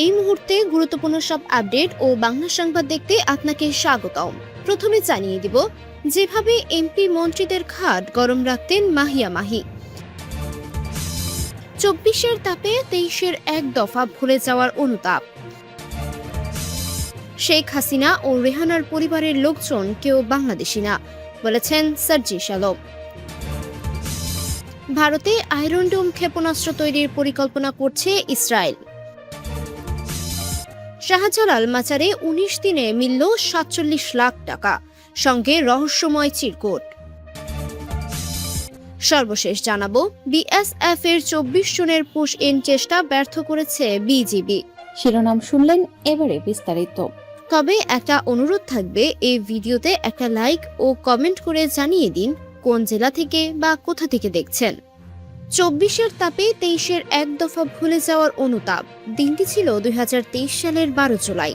এই মুহূর্তে গুরুত্বপূর্ণ সব আপডেট ও বাংলা সংবাদ দেখতে আপনাকে স্বাগতম। প্রথমে জানিয়ে দিব, যেভাবে এমপি মন্ত্রীদের ঘাট গরম রাখতেন মাহিয়া মাহি। 24-এর তাপে 23-এর এক দফা ভুলে যাওয়ার অনুতাপ। শেখ হাসিনা ও রেহানার পরিবারের লোকজন কেউ বাংলাদেশি না, বলেছেন সার্জিস আলম। ভারতে আয়রন ডোম ক্ষেপণাস্ত্র তৈরির পরিকল্পনা করছে ইসরায়েল। শাহজালাল মাজারে 19 দিনে মিলল 47 লাখ টাকা, সঙ্গে রহস্যময় চিরকুট। সর্বশেষ জানাবো, বিএসএফ এর 24 জনের পুশ ইন চেষ্টা ব্যর্থ করেছে বিজিবি। শিরোনাম শুনলেন, এবারে বিস্তারিত। তবে একটা অনুরোধ থাকবে, এই ভিডিওতে একটা লাইক ও কমেন্ট করে জানিয়ে দিন কোন জেলা থেকে বা কোথা থেকে দেখছেন। 24-এর তাপে 23-এর এক দফা ভুলে যাওয়ার অনুতাপ। দিনটি ছিল 2023 সালের 12 জুলাই,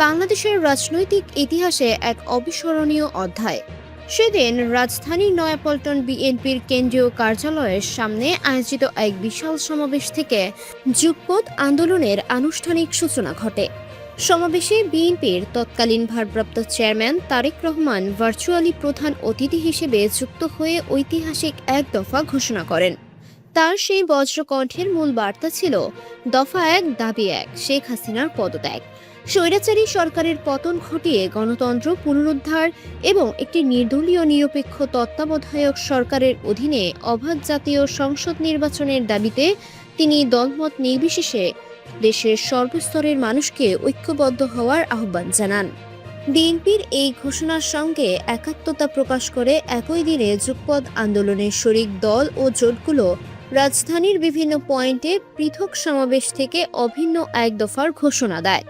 বাংলাদেশের রাজনৈতিক ইতিহাসে এক অবিস্মরণীয় অধ্যায়। সেদিন রাজধানীর নয়াপল্টন বিএনপির কেন্দ্রীয় কার্যালয়ের সামনে আয়োজিত এক বিশাল সমাবেশ থেকে যুগপৎ আন্দোলনের আনুষ্ঠানিক সূচনা ঘটে। সমাবেশে বিএনপির তৎকালীন ভারপ্রাপ্ত চেয়ারম্যান তারেক রহমান ভার্চুয়ালি প্রধান অতিথি হিসেবে যুক্ত হয়ে ঐতিহাসিক এক দফা ঘোষণা করেন। তার সেই বজ্রকণ্ঠের মূল বার্তা ছিল দফা 1 দাবি 1, শেখ হাসিনার পদত্যাগ, স্বৈরাচারী সরকারের পতন ঘটিয়ে গণতন্ত্র পুনরুদ্ধার এবং একটি নির্দলীয় নিরপেক্ষ তত্ত্বাবধায়ক সরকারের অধীনে অবাধ জাতীয় সংসদ নির্বাচনের দাবিতে তিনি দলমত নির্বিশেষে দেশের সর্বস্তরের মানুষকে ঐক্যবদ্ধ হওয়ার আহ্বান জানান। বিএনপির এই ঘোষণার সঙ্গে একাত্মতা প্রকাশ করে একই দিনে যুগপৎ আন্দোলনের শরিক দল ও জোটগুলো রাজধানীর বিভিন্ন পয়েন্টে পৃথক সমাবেশ থেকে অভিন্ন এক দফার ঘোষণা দেয়।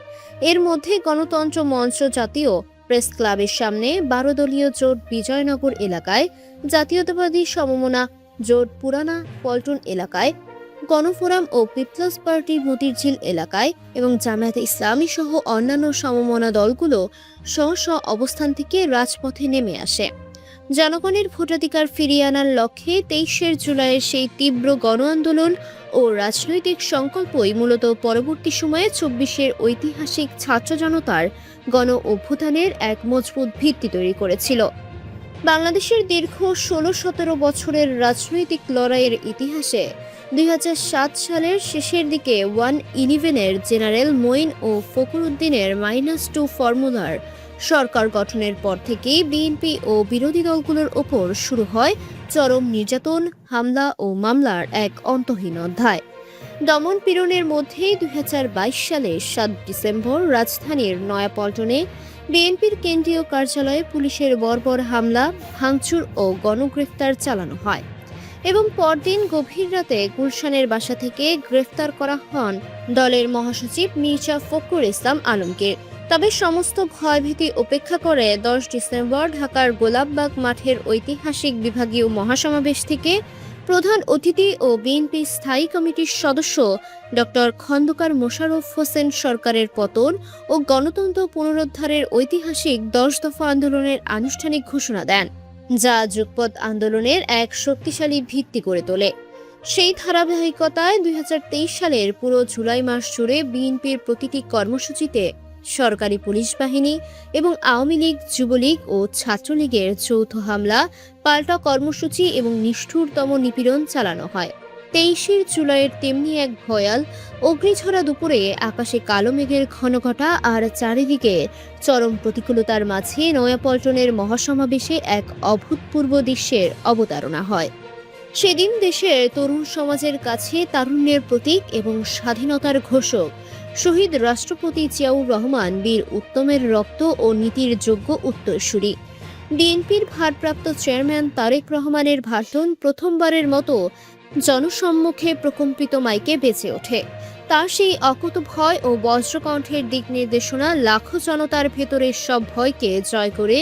এর মধ্যে গণতন্ত্র মঞ্চ জাতীয় প্রেস ক্লাবের সামনে 12 দলীয় জোট বিজয়নগর এলাকায়, জাতীয়তাবাদী সমমনা জোট পুরানা পল্টন এলাকায়, গণফোরাম ও পিপলস পার্টি মতিরঝিল এলাকায় এবং জামায়াতে ইসলামী সহ অন্যান্য সমমনা দলগুলো স্ব স্ব অবস্থান থেকে রাজপথে নেমে আসে। জনগণের ভোটাধিকার ফিরিয়ে আনার লক্ষ্যে 23 জুলাইয়ের সেই তীব্র গণ আন্দোলন ও রাজনৈতিক সংকল্পই মূলত পরবর্তী সময়ে 24-এর ঐতিহাসিক ছাত্র জনতার গণ অভ্যুত্থানের এক মজবুত ভিত্তি তৈরি করেছিল। বাংলাদেশের দীর্ঘ 16-17 বছরের রাজনৈতিক লড়াইয়ের ইতিহাসে 2007 সালের শেষের দিকে 1-11-এর জেনারেল মঈন ও ফখরুল উদ্দিনের -2 ফর্মুলার সরকার গঠনের পর থেকেই বিএনপি ও বিরোধী দলগুলোর ওপর শুরু হয় চরম নির্যাতন, হামলা ও মামলার এক অন্তহীন অধ্যায়। দমন পীড়নের মধ্যেই 2022 সালের 7 ডিসেম্বর রাজধানীর নয়াপল্টনে বিএনপির কেন্দ্রীয় কার্যালয়ে পুলিশের বর্বর হামলা, ভাঙচুর ও গণগ্রেফতার চালানো হয় এবং পরদিন গভীর রাতে গুলশানের বাসা থেকে গ্রেফতার করা হন দলের মহাসচিব মির্জা ফখরুল ইসলাম আলমগীর। তবে সমস্ত ভয়ভীতি উপেক্ষা করে 10 ডিসেম্বর ঢাকার গোলাপবাগ মাঠের ঐতিহাসিক বিভাগীয় মহাসমাবেশ থেকে প্রধান অতিথি ও বিএনপি স্থায়ী কমিটির সদস্য ডক্টর খন্দকার মোশাররফ হোসেন সরকারের পতন ও গণতন্ত্র পুনরুদ্ধারের ঐতিহাসিক 10 দফা আন্দোলনের আনুষ্ঠানিক ঘোষণা দেন, যা যুগপৎ আন্দোলনের এক শক্তিশালী ভিত্তি করে তোলে। সেই ধারাবাহিকতায় 2023 সালের পুরো জুলাই মাস জুড়ে বিএনপির প্রতিটি কর্মসূচিতে সরকারি পুলিশ বাহিনী এবং আওয়ামী লীগ, যুবলীগ ও ছাত্রলীগের যৌথ হামলা, পাল্টা কর্মসূচি এবং নিষ্ঠুরতম নিপীড়ন চালানো হয়। 23 জুলাইয়ের তেমনি এক ভয়াল অগ্নিঝরা দুপুরে আকাশে কালো মেঘের ঘনঘটা আর চারিদিকে চরম প্রতিকূলতার মাঝে নয়াপল্টনের মহাসমাবেশে এক অভূতপূর্ব দৃশ্যের অবতারণা হয়। সেদিন দেশের তরুণ সমাজের কাছে তারুণ্যের প্রতীক এবং স্বাধীনতার ঘোষক শহীদ রাষ্ট্রপতি জিয়াউর রহমান বীর উত্তমের রক্ত ও নীতির যোগ্য উত্তরসূরি। বিএনপির ভারপ্রাপ্ত চেয়ারম্যান তারেক রহমানের ভাষণ প্রথমবারের মতো জনসম্মুখে প্রকম্পিত মাইকে বেজে ওঠে। তার সেই অকুতভয় ও বজ্রকণ্ঠের দিক নির্দেশনা লাখো জনতার ভেতরের সব ভয়কে জয় করে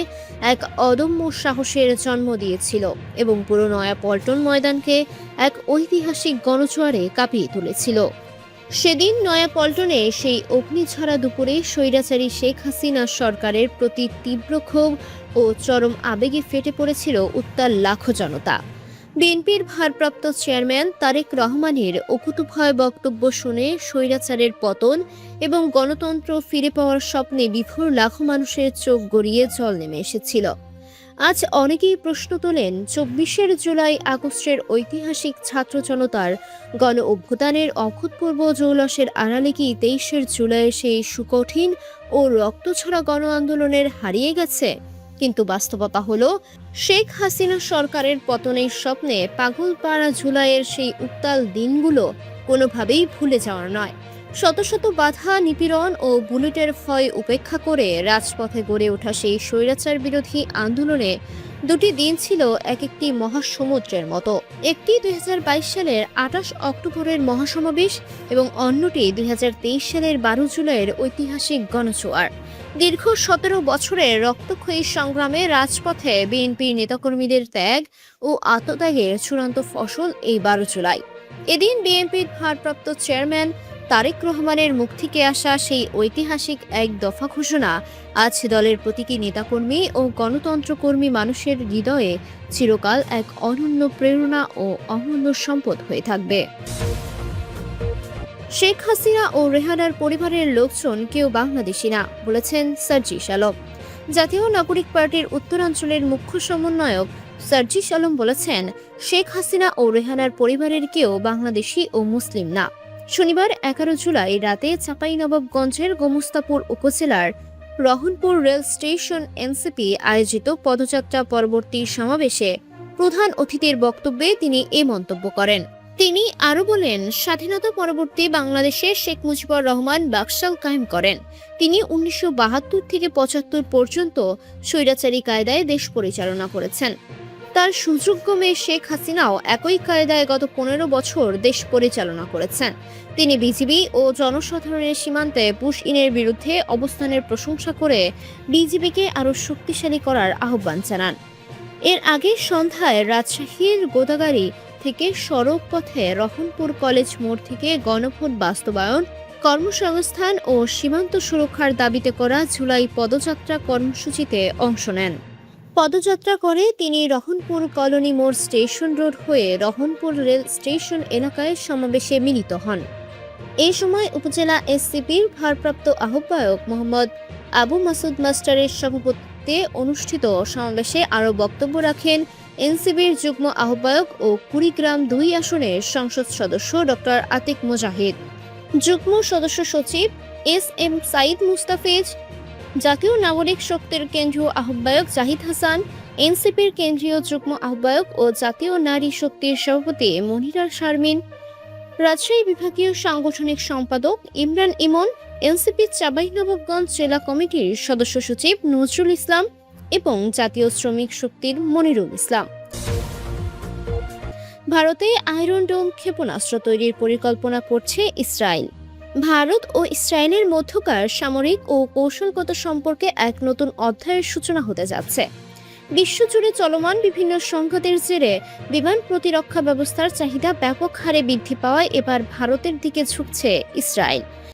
এক অদম্য সাহসের জন্ম দিয়েছিল এবং পুরো নয়াপল্টন ময়দানকে এক ঐতিহাসিক গণজোয়ারে কাঁপিয়ে তুলেছিল। সেদিন নয়াপল্টনে সেই অগ্নিঝরা দুপুরে স্বৈরাচারী শেখ হাসিনা সরকারের প্রতি তীব্র ক্ষোভ ও চরম আবেগে ফেটে পড়েছিল উত্তাল লাখো জনতা। বিএনপির ভারপ্রাপ্ত চেয়ারম্যান তারেক রহমানের অকুতোভয় বক্তব্য শুনে স্বৈরাচারের পতন এবং গণতন্ত্র ফিরে পাওয়ার স্বপ্নে বিভোর লাখো মানুষের চোখ গড়িয়ে জল নেমে এসেছিল। আজ অনেকেই প্রশ্ন তোলেন, ২৪শে জুলাই আগস্টের ঐতিহাসিক ছাত্র জনতার গণ অভ্যুত্থানের অভূতপূর্ব জৌলসের আড়ালে কি ২৩শে জুলাইয়ের সেই সুকঠিন ও রক্তছড়া গণ আন্দোলনের হারিয়ে গেছে? কিন্তু বাস্তবতা হলো, শেখ হাসিনা সরকারের পতনের স্বপ্নে পাগলপাড়া জুলাইয়ের সেই উত্তাল দিনগুলো কোনোভাবেই ভুলে যাওয়ার নয়। শত শত বাধা, নিপীড়ন ও বুলেটের ভয় উপেক্ষা করে রাজপথে গড়ে ওঠা সেই স্বৈরাচার বিরোধী আন্দোলনে দুটি দিন ছিল এক একটি মহাসমুদ্রের মতো। একটি ২০২২ সালের ২৮ অক্টোবরের মহাসমাবেশ এবং অন্যটি ২০২৩ সালের ১২ জুলাইয়ের ঐতিহাসিক গণজোয়ার। দীর্ঘ ১৭ বছরের রক্তক্ষয়ী সংগ্রামে রাজপথে বিএনপির নেতাকর্মীদের ত্যাগ ও আত্মত্যাগের চূড়ান্ত ফসল এই ১২ জুলাই। এদিন বিএনপির ভারপ্রাপ্ত চেয়ারম্যান তারেক রহমানের মুখ থেকে আসা সেই ঐতিহাসিক এক দফা ঘোষণা আজ দলের প্রতীকী নেতাকর্মী ও গণতন্ত্রকর্মী মানুষের হৃদয়ে চিরকাল এক অনন্য প্রেরণা ও অমূল্য সম্পদ হয়ে থাকবে। শেখ হাসিনা ও রেহানার পরিবারের লোকজন কেউ বাংলাদেশি না, বলেছেন সার্জিস আলম। জাতীয় নাগরিক পার্টির উত্তরাঞ্চলের মুখ্য সমন্বয়ক সার্জিস আলম বলেছেন, শেখ হাসিনা ও রেহানার পরিবারের কেউ বাংলাদেশি ও মুসলিম না। শনিবার ১১ জুলাই রাতে চাঁপাইনবাবগঞ্জের গোমস্তাপুর উপজেলার রহনপুর রেল স্টেশন এনসিপি আয়োজিত পদযাত্রা পরবর্তী সমাবেশে প্রধান অতিথির বক্তব্যে তিনি এ মন্তব্য করেন। তিনি আরও বলেন, স্বাধীনতা পরবর্তী বাংলাদেশে শেখ মুজিবুর রহমান বাকশাল কায়েম করেন। তিনি ১৯৭২ থেকে ৭৫ পর্যন্ত স্বৈরাচারী কায়দায় দেশ পরিচালনা করেছেন। তার সুযোগ্য মেয়ে শেখ হাসিনাও একই কায়দায় গত ১৫ বছর দেশ পরিচালনা করেছেন। তিনি বিজিবি ও জনসাধারণের সীমান্তে পুশ ইনের বিরুদ্ধে অবস্থানের প্রশংসা করে বিজিবিকে আরও শক্তিশালী করার আহ্বান জানান। এর আগে সন্ধ্যায় রাজশাহীর গোদাগাড়ী থেকে সড়ক পথে রহনপুর কলেজ মোড় থেকে গণভোট বাস্তবায়ন, কর্মসংস্থান ও সীমান্ত সুরক্ষার দাবিতে করা জুলাই পদযাত্রা কর্মসূচিতে অংশ নেন। পদযাত্রা করে তিনি রহনপুর কলোনি মোড় স্টেশন রোড হয়ে রহনপুর রেল স্টেশন এলাকায় সমাবেশে মিলিত হন। এই সময় উপজেলা এসসিপির ভারপ্রাপ্ত আহ্বায়ক মোহাম্মদ আবু মাসুদ মাস্টারের সভাপতিত্বে অনুষ্ঠিত সমাবেশে আরও বক্তব্য রাখেন এনসিপির যুগ্ম আহ্বায়ক ও কুড়িগ্রাম ২ আসনের সংসদ সদস্য ডক্টর আতিক মুজাহিদ, যুগ্ম সদস্য সচিব এস.এম. সাইদ মুস্তাফিজ, জাতীয় নাগরিক শক্তির কেন্দ্রীয় আহ্বায়ক জাহিদ হাসান, এনসিপির কেন্দ্রীয় যুগ্ম আহ্বায়ক ও জাতীয় নারী শক্তির সভাপতি মনিরা শারমিন, রাজশাহী বিভাগীয় সাংগঠনিক সম্পাদক ইমরান ইমন, এনসিপি চাঁপাইনবাবগঞ্জ জেলা কমিটির সদস্য সচিব নজরুল ইসলাম এবং জাতীয় শ্রমিক শক্তির মনিরুল ইসলাম। ভারতে আয়রন ডোম ক্ষেপণাস্ত্র তৈরির পরিকল্পনা করছে ইসরায়েল। ভারত ও ইসরায়েলের মধ্যকার সামরিক ও কৌশলগত সম্পর্কে এক নতুন অধ্যায়ের সূচনা হতে যাচ্ছে। বিশ্বজুড়ে চলমান বিভিন্ন সংঘাতের জেরে বিমান প্রতিরক্ষা ব্যবস্থার চাহিদা ব্যাপক হারে বৃদ্ধি পাওয়ায় এবার ভারতের দিকে ঝুঁকছে ইসরায়েল।